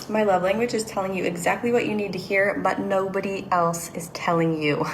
spots. My love language is telling you exactly what you need to hear, but nobody else is telling you.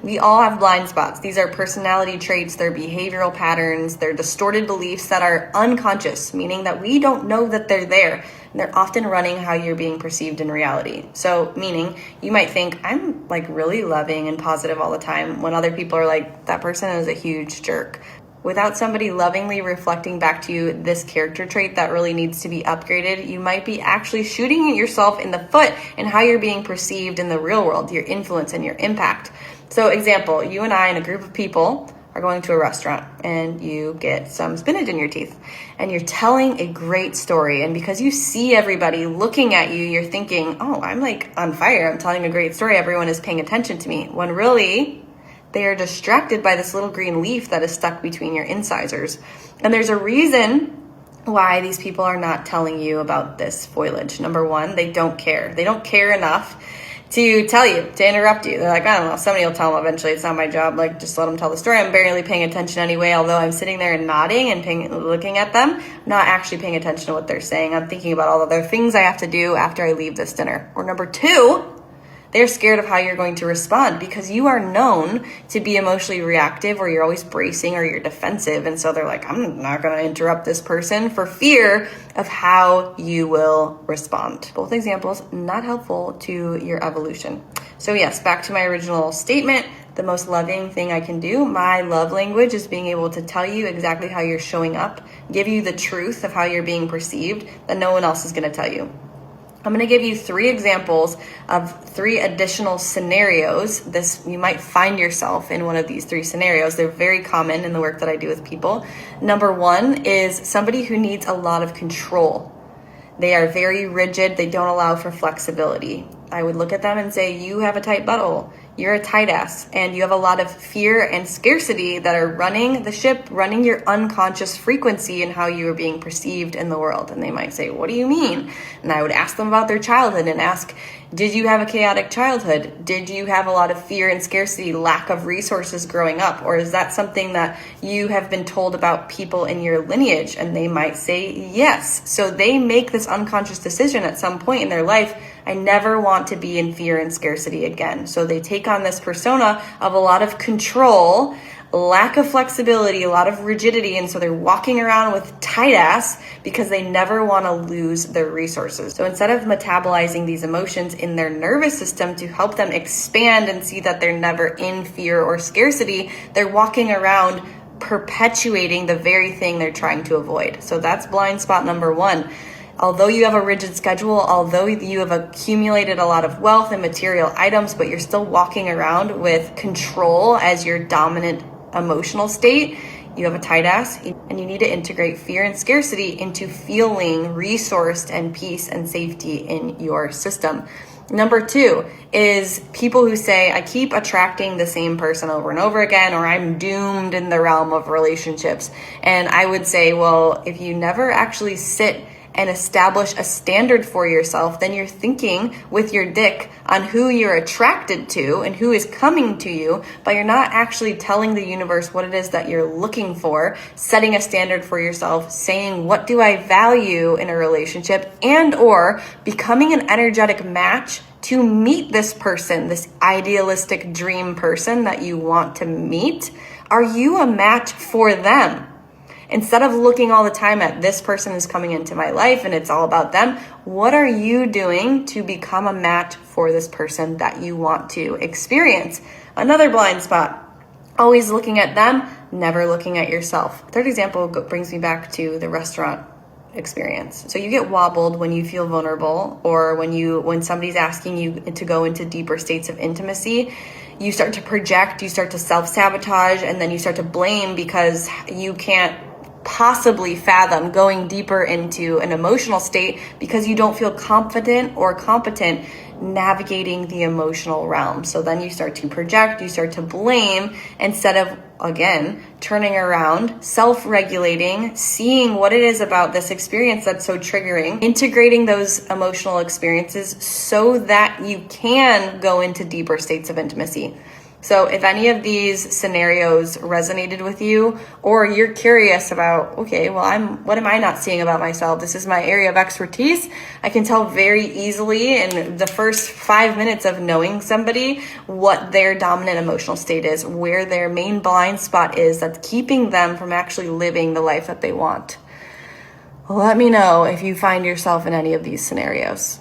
We all have blind spots. These are personality traits, they're behavioral patterns, they're distorted beliefs that are unconscious, meaning that we don't know that they're there. And they're often running how you're being perceived in reality. So meaning you might think, I'm like really loving and positive all the time, when other people are like, that person is a huge jerk. Without somebody lovingly reflecting back to you this character trait that really needs to be upgraded, you might be actually shooting yourself in the foot in how you're being perceived in the real world, your influence and your impact. So example, you and I and a group of people are going to a restaurant and you get some spinach in your teeth and you're telling a great story. And because you see everybody looking at you, you're thinking, oh, I'm like on fire. I'm telling a great story. Everyone is paying attention to me. When really, they are distracted by this little green leaf that is stuck between your incisors. And there's a reason why these people are not telling you about this foliage. Number one, they don't care. They don't care enough to tell you, to interrupt you. They're like, I don't know, somebody will tell them eventually. It's not my job. Like, just let them tell the story. I'm barely paying attention anyway, although I'm sitting there and nodding and looking at them, not actually paying attention to what they're saying. I'm thinking about all the other things I have to do after I leave this dinner. Or number two, they're scared of how you're going to respond because you are known to be emotionally reactive, or you're always bracing, or you're defensive. And so they're like, I'm not going to interrupt this person for fear of how you will respond. Both examples not helpful to your evolution. So yes, back to my original statement, the most loving thing I can do, my love language, is being able to tell you exactly how you're showing up, give you the truth of how you're being perceived that no one else is going to tell you. I'm going to give you 3 examples of 3 additional scenarios. You might find yourself in one of these 3 scenarios. They're very common in the work that I do with people. Number 1 is somebody who needs a lot of control. They are very rigid. They don't allow for flexibility. I would look at them and say, you have a tight butthole. You're a tight ass, and you have a lot of fear and scarcity that are running the ship, running your unconscious frequency and how you are being perceived in the world. And they might say, what do you mean? And I would ask them about their childhood and ask, did you have a chaotic childhood? Did you have a lot of fear and scarcity, lack of resources growing up? Or is that something that you have been told about people in your lineage? And they might say yes. So they make this unconscious decision at some point in their life, I never want to be in fear and scarcity again. So they take on this persona of a lot of control, lack of flexibility, a lot of rigidity. And so they're walking around with tight ass because they never want to lose their resources. So instead of metabolizing these emotions in their nervous system to help them expand and see that they're never in fear or scarcity, they're walking around perpetuating the very thing they're trying to avoid. So that's blind spot number 1. Although you have a rigid schedule, although you have accumulated a lot of wealth and material items, but you're still walking around with control as your dominant emotional state, you have a tight ass, and you need to integrate fear and scarcity into feeling resourced and peace and safety in your system. Number 2 is people who say, I keep attracting the same person over and over again, or I'm doomed in the realm of relationships. And I would say, well, if you never actually sit and establish a standard for yourself, then you're thinking with your dick on who you're attracted to and who is coming to you, but you're not actually telling the universe what it is that you're looking for, setting a standard for yourself, saying, what do I value in a relationship, and or becoming an energetic match to meet this person, this idealistic dream person that you want to meet. Are you a match for them? Instead of looking all the time at this person is coming into my life and it's all about them, what are you doing to become a match for this person that you want to experience? Another blind spot, always looking at them, never looking at yourself. Third example brings me back to the restaurant experience. So you get wobbled when you feel vulnerable, or when somebody's asking you to go into deeper states of intimacy. You start to project, you start to self-sabotage, and then you start to blame because you can't possibly fathom going deeper into an emotional state because you don't feel confident or competent navigating the emotional realm. So then you start to project, you start to blame, instead of, again, turning around, self-regulating, seeing what it is about this experience that's so triggering, integrating those emotional experiences so that you can go into deeper states of intimacy. So if any of these scenarios resonated with you, or you're curious about, okay, well, what am I not seeing about myself? This is my area of expertise. I can tell very easily in the first 5 minutes of knowing somebody what their dominant emotional state is, where their main blind spot is that's keeping them from actually living the life that they want. Let me know if you find yourself in any of these scenarios.